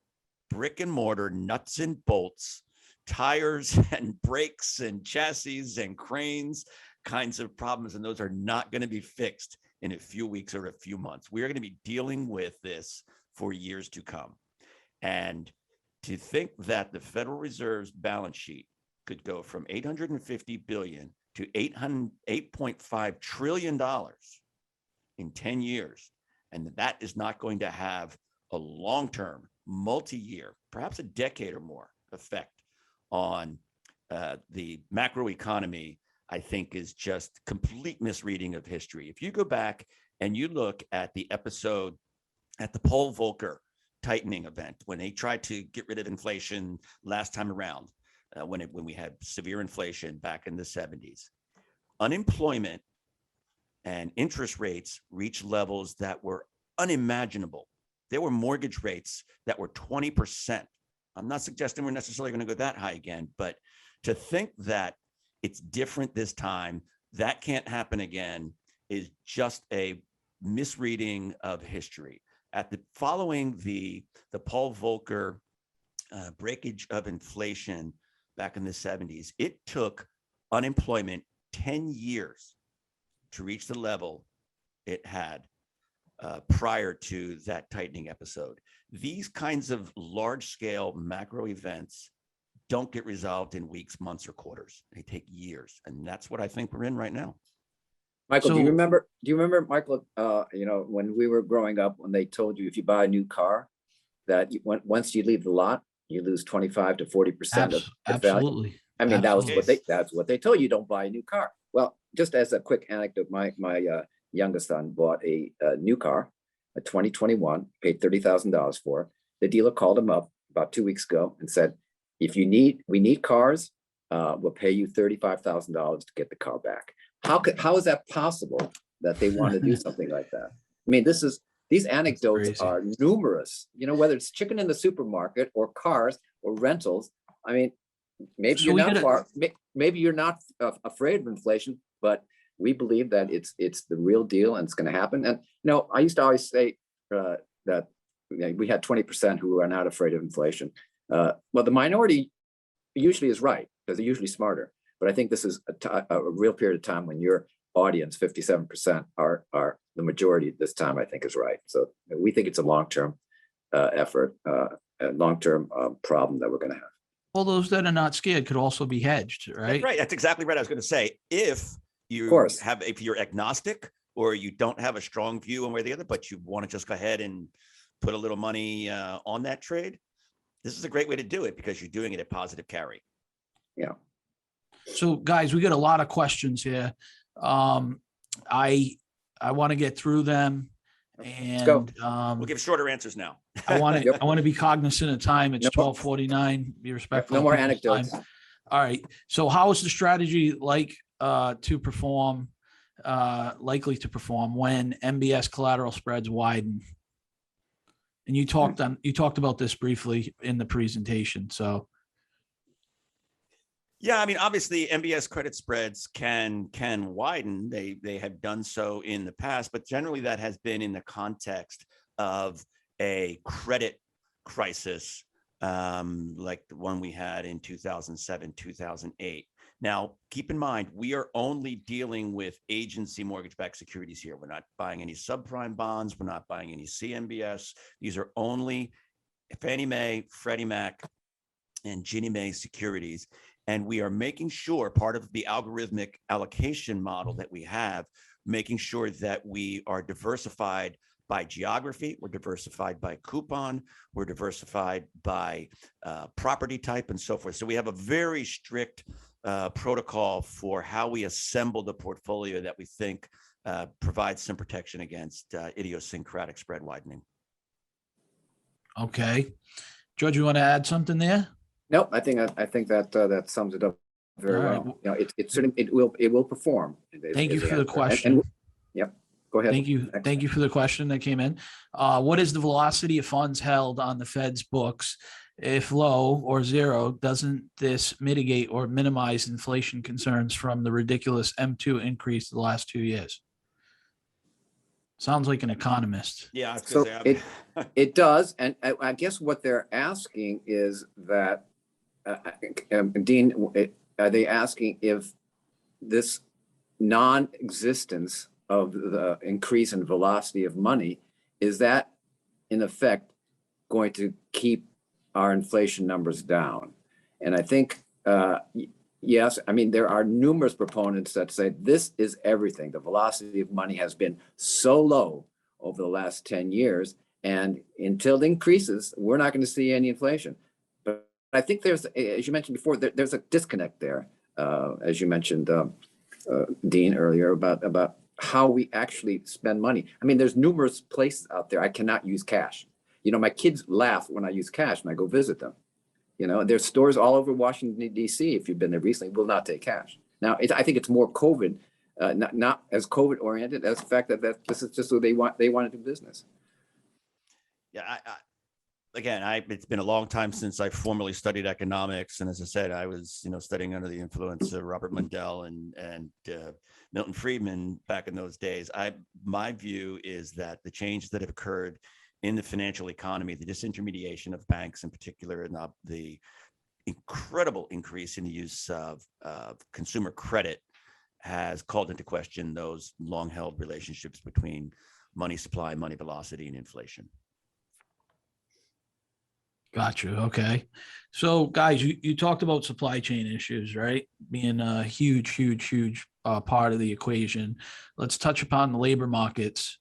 brick and mortar nuts and bolts, tires and brakes and chassis and cranes kinds of problems. And those are not going to be fixed in a few weeks or a few months. We are going to be dealing with this for years to come. And to think that the Federal Reserve's balance sheet could go from $850 billion to $8.5 trillion in 10 years, and that is not going to have a long-term, multi-year, perhaps a decade or more effect on the macroeconomy, I think is just complete misreading of history. If you go back and you look at the episode at the Paul Volcker tightening event, when they tried to get rid of inflation last time around, when we had severe inflation back in the 70s, unemployment and interest rates reached levels that were unimaginable. There were mortgage rates that were 20%. I'm not suggesting we're necessarily going to go that high again, but to think that it's different this time, that can't happen again, is just a misreading of history. Following the Paul Volcker breakage of inflation back in the 70s, it took unemployment 10 years to reach the level it had prior to that tightening episode. These kinds of large-scale macro events don't get resolved in weeks, months, or quarters. They take years, and that's what I think we're in right now. Michael, do you remember, Michael, when we were growing up, when they told you if you buy a new car, that once you leave the lot, you lose 25 to 40% of the value? Absolutely. I mean, Absolutely. that's what they told you, don't buy a new car. Well, just as a quick anecdote, my youngest son bought a new car, a 2021, paid $30,000 for it. The dealer called him up about 2 weeks ago and said, we need cars, we'll pay you $35,000 to get the car back. How is that possible that they want to do something like that? I mean, these anecdotes are numerous, whether it's chicken in the supermarket or cars or rentals. I mean, maybe you're not afraid of inflation, but we believe that it's the real deal and it's going to happen. And I used to always say that we had 20% who are not afraid of inflation. Well, the minority usually is right because they're usually smarter. But I think this is a real period of time when your audience, 57%, are the majority this time, I think is right. So we think it's a long-term effort, a long-term problem that we're going to have. All those that are not scared could also be hedged, right? That's right. That's exactly right. I was going to say, if you're agnostic or you don't have a strong view one way or the other, but you want to just go ahead and put a little money on that trade, this is a great way to do it because you're doing it at positive carry. Yeah. So guys, we got a lot of questions here. I want to get through them, and we'll give shorter answers now. I want to be cognizant of time. It's 12:49. Be respectful. No more anecdotes. Time. All right. So how is the strategy likely to perform when MBS collateral spreads widen? And you talked about this briefly in the presentation. So. Yeah, I mean, obviously, MBS credit spreads can widen. They have done so in the past, but generally that has been in the context of a credit crisis like the one we had in 2007, 2008. Now, keep in mind, we are only dealing with agency mortgage-backed securities here. We're not buying any subprime bonds. We're not buying any CMBS. These are only Fannie Mae, Freddie Mac, and Ginnie Mae securities. And we are making sure, part of the algorithmic allocation model that we have, making sure that we are diversified by geography, we're diversified by coupon, we're diversified by property type and so forth. So we have a very strict protocol for how we assemble the portfolio that we think provides some protection against idiosyncratic spread widening. Okay. George, you want to add something there? Nope, I think that that sums it up very All right. well. You know, it certainly it will perform. Thank you is the for the answer. question. Yep, go ahead. Thank you. Next. Thank you for the question that came in. What is the velocity of funds held on the Fed's books? If low or zero, doesn't this mitigate or minimize inflation concerns from the ridiculous M2 increase the last 2 years? Sounds like an economist. Yeah, I was So gonna say, it does, and I guess what they're asking is that, Dean, are they asking if this non-existence of the increase in velocity of money, is that in effect going to keep our inflation numbers down? And I think, yes, I mean, there are numerous proponents that say this is everything. The velocity of money has been so low over the last 10 years, and until it increases, we're not going to see any inflation. But I think there's, as you mentioned before, there's a disconnect there, as you mentioned, Dean, earlier, about how we actually spend money. I mean, there's numerous places out there I cannot use cash. You know, my kids laugh when I use cash when I go visit them. You know, there's stores all over Washington, D.C., if you've been there recently, will not take cash. Now, I think it's more COVID, not as COVID oriented as the fact that this is just what they want to do business. yeah, it's been a long time since I formally studied economics. And as I said, I was, studying under the influence of Robert Mundell and Milton Friedman back in those days. My view is that the changes that have occurred in the financial economy, the disintermediation of banks in particular, and the incredible increase in the use of consumer credit has called into question those long-held relationships between money supply, money velocity, and inflation. Got you. Okay. So guys, you talked about supply chain issues, right? Being a huge part of the equation. Let's touch upon the labor markets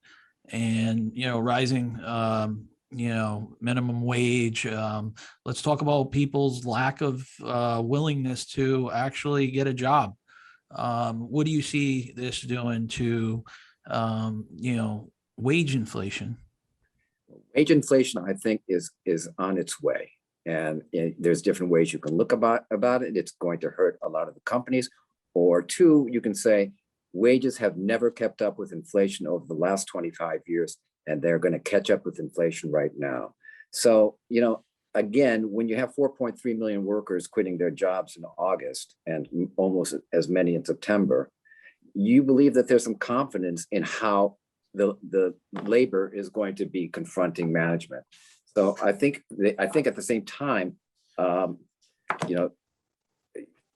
and, rising, minimum wage. Let's talk about people's lack of willingness to actually get a job. What do you see this doing to, wage inflation? Wage inflation, I think, is on its way, and there's different ways you can look about it. It's going to hurt a lot of the companies, or two, you can say wages have never kept up with inflation over the last 25 years, and they're going to catch up with inflation right now. So, again, when you have 4.3 million workers quitting their jobs in August and almost as many in September, you believe that there's some confidence in how the labor is going to be confronting management. So I think at the same time,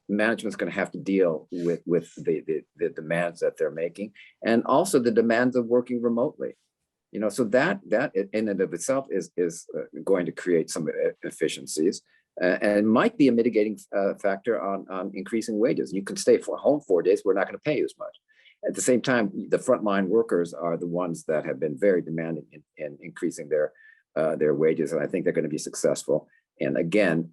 management's going to have to deal with the demands that they're making, and also the demands of working remotely. So that in and of itself is going to create some efficiencies, and might be a mitigating factor on increasing wages. You can stay home 4 days, we're not going to pay you as much. At the same time, the frontline workers are the ones that have been very demanding in increasing their wages, and I think they're going to be successful. And again,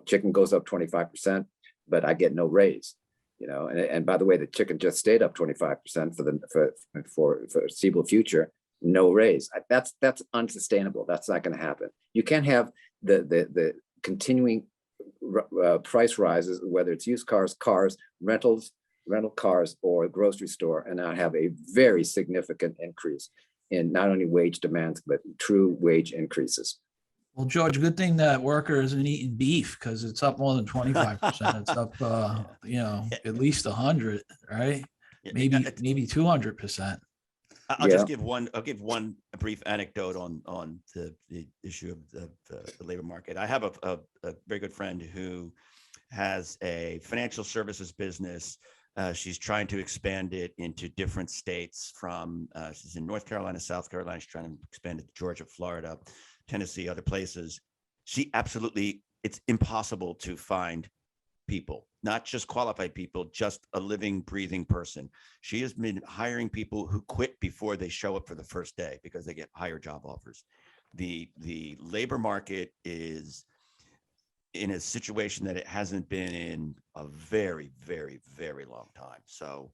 chicken goes up 25%, but I get no raise. And by the way, the chicken just stayed up 25% for foreseeable future, no raise. That's unsustainable. That's not going to happen. You can't have the continuing price rises, whether it's used cars, rental cars, or a grocery store, and not have a very significant increase in not only wage demands, but true wage increases. Well, George, good thing that worker isn't eating beef, because it's up more than 25%. It's up, at least 100, right? Maybe 200%. I'll just give one brief anecdote on the issue of the labor market. I have a very good friend who has a financial services business. She's trying to expand it into different states she's in North Carolina, South Carolina. She's trying to expand it to Georgia, Florida, Tennessee, other places. It's impossible to find people, not just qualified people, just a living, breathing person. She has been hiring people who quit before they show up for the first day because they get higher job offers. The labor market is in a situation that it hasn't been in a very, very, very long time. So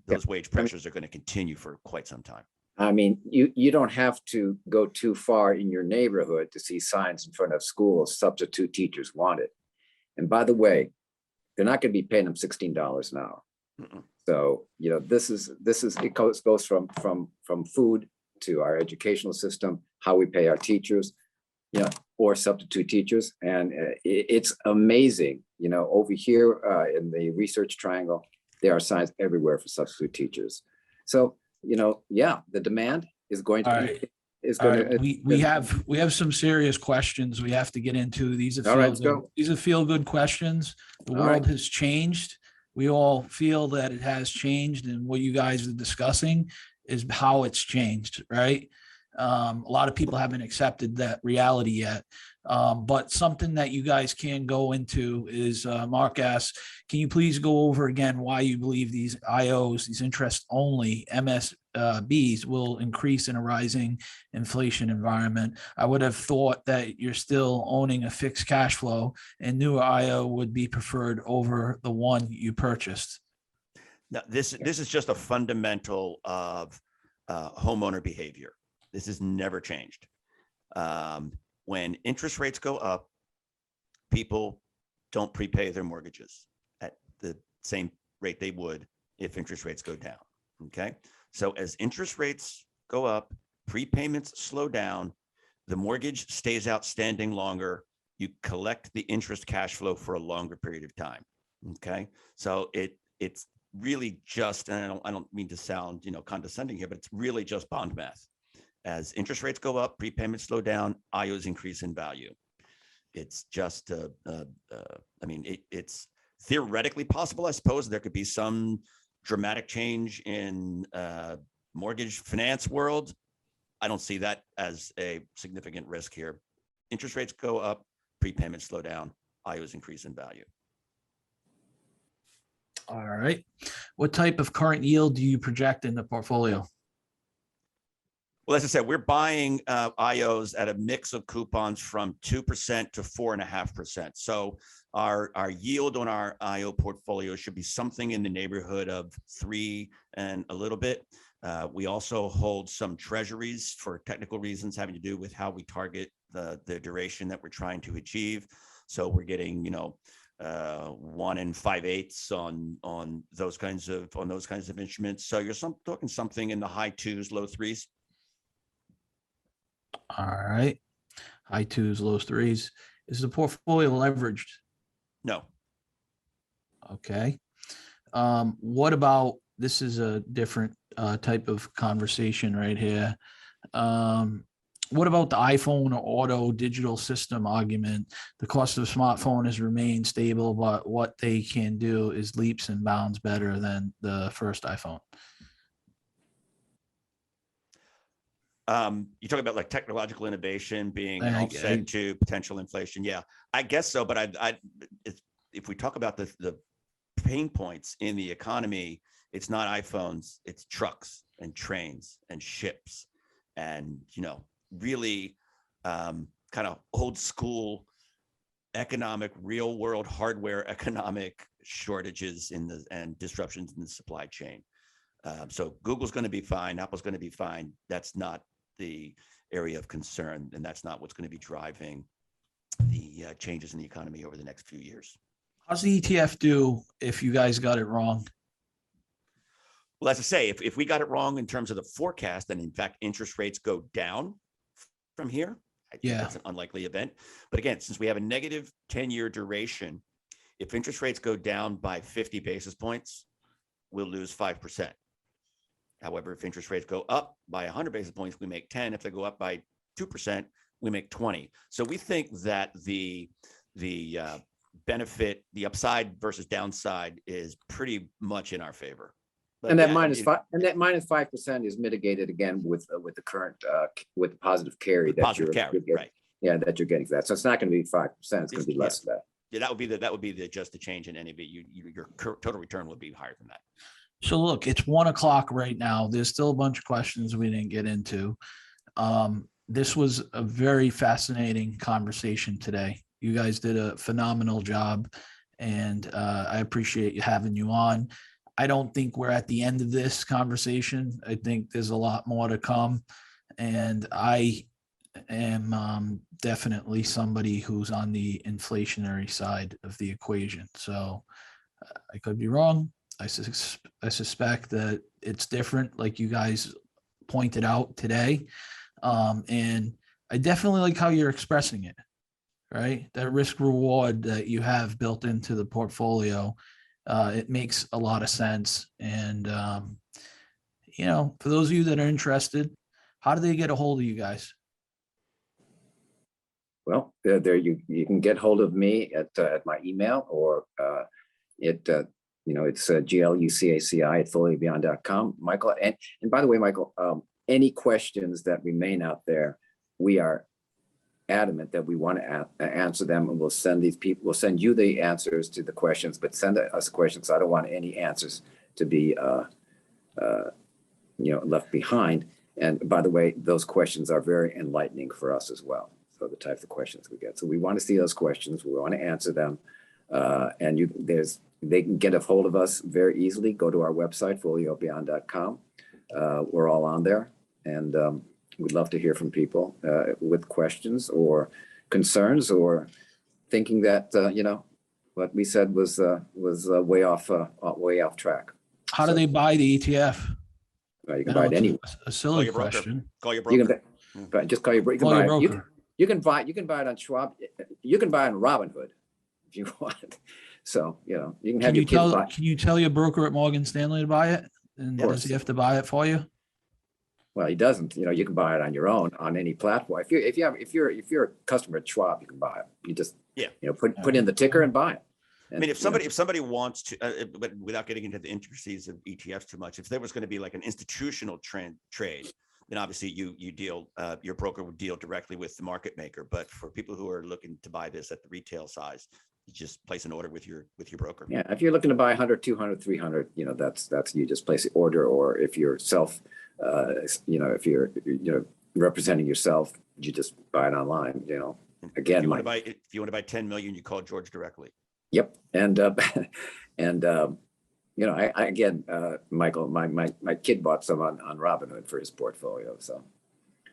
those wage pressures are going to continue for quite some time. I mean, you don't have to go too far in your neighborhood to see signs in front of schools, substitute teachers wanted. And by the way, they're not going to be paying them $16 an hour. So, you know, this is it goes from food to our educational system, how we pay our teachers, you know, or substitute teachers. And it's amazing, you know, over here in the research triangle, there are signs everywhere for substitute teachers. So, you know, yeah, the demand is going to be, is All going right, to. we have some serious questions we have to get into. These are All right, let's go. these are feel good questions. The All world right. has changed. We all feel that it has changed, and what you guys are discussing is how it's changed, right? A lot of people haven't accepted that reality yet. But something that you guys can go into is Mark asks, can you please go over again why you believe these IOs, these interest only MSBs will increase in a rising inflation environment? I would have thought that you're still owning a fixed cash flow and newer IO would be preferred over the one you purchased. Now, this is just a fundamental of homeowner behavior. This has never changed. When interest rates go up, people don't prepay their mortgages at the same rate they would if interest rates go down. Okay. So as interest rates go up, prepayments slow down, the mortgage stays outstanding longer, you collect the interest cash flow for a longer period of time. Okay. So it's really just, and I don't mean to sound, you know, condescending here, but it's really just bond math. As interest rates go up, prepayments slow down, IOs increase in value. It's just, I mean, it's theoretically possible, I suppose. There could be some dramatic change in mortgage finance world. I don't see that as a significant risk here. Interest rates go up, prepayments slow down, IOs increase in value. All right. What type of current yield do you project in the portfolio? Well, as I said, we're buying IOs at a mix of coupons from 2% to 4.5%. So our yield on our IO portfolio should be something in the neighborhood of 3 and a little bit. We also hold some treasuries for technical reasons having to do with how we target the duration that we're trying to achieve. So we're getting, you know, 1 5/8 on those kinds of instruments. So you're talking something in the high 2s, low 3s. All right. High 2s, low 3s. Is the portfolio leveraged? No. Okay. What about, this is a different type of conversation right here. What about the iPhone or auto digital system argument? The cost of a smartphone has remained stable, but what they can do is leaps and bounds better than the first iPhone. You talk about like technological innovation being an offset to potential inflation. Yeah, I guess so. But if we talk about the pain points in the economy, it's not iPhones, it's trucks and trains and ships and, you know, really kind of old school economic, real world hardware economic shortages and disruptions in the supply chain. So Google's going to be fine. Apple's going to be fine. That's not the area of concern, and that's not what's going to be driving the changes in the economy over the next few years. How's the ETF do if you guys got it wrong? Well, as I say, if we got it wrong in terms of the forecast, and in fact, interest rates go down from here, I think that's an unlikely event. But again, since we have a negative 10-year duration, if interest rates go down by 50 basis points, we'll lose 5%. However, if interest rates go up by 100 basis points, we make 10. If they go up by 2%, we make 20. So we think that the benefit, the upside versus downside is pretty much in our favor. But And that -5% is mitigated again with the current with the positive carry that positive carry, right? Yeah, that you're getting for that. So it's not going to be 5%. It's going to be less of that. Yeah, that would be the just the change in NAV. Your total return would be higher than that. So look, it's 1:00 right now. There's still a bunch of questions we didn't get into. This was a very fascinating conversation today. You guys did a phenomenal job, and I appreciate you having you on. I don't think we're at the end of this conversation. I think there's a lot more to come, and I am definitely somebody who's on the inflationary side of the equation. So I could be wrong. I suspect that it's different, like you guys pointed out today. And I definitely like how you're expressing it, right? That risk reward that you have built into the portfolio, it makes a lot of sense. And, for those of you that are interested, how do they get a hold of you guys? Well, there you can get hold of me at my email, or it's glucaci@foliobeyond.com. Michael, and by the way, Michael, any questions that remain out there, we are adamant that we want to answer them, and we'll send you the answers to the questions, but send us questions. I don't want any answers to be left behind. And by the way, those questions are very enlightening for us as well. So the types of questions we get. So we want to see those questions. We want to answer them. And they can get a hold of us very easily. Go to our website, FolioBeyond.com. We're all on there, and we'd love to hear from people with questions or concerns, or thinking that what we said was way off track. How do they buy the ETF? You can buy it anywhere. A silly question. Call your broker. Just call your broker. Call your broker. You can buy it on Schwab. You can buy it on Robinhood if you want. So you can have your kids buy. Can you tell your broker at Morgan Stanley to buy it? And does he have to buy it for you? Well, he doesn't. You can buy it on your own on any platform. If you're a customer at Schwab, you can buy it. You just put in the ticker and buy it. And, I mean, if somebody wants to, but without getting into the intricacies of ETFs too much, if there was going to be like an institutional trade, then obviously you deal, your broker would deal directly with the market maker. But for people who are looking to buy this at the retail size, you just place an order with your broker. Yeah, if you're looking to buy 100, 200, 300, that's you just place the order. Or if you're if you're representing yourself, you just buy it online. Again, if you want to buy 10 million, you call George directly. Yep, and Michael, my kid bought some on Robinhood for his portfolio, so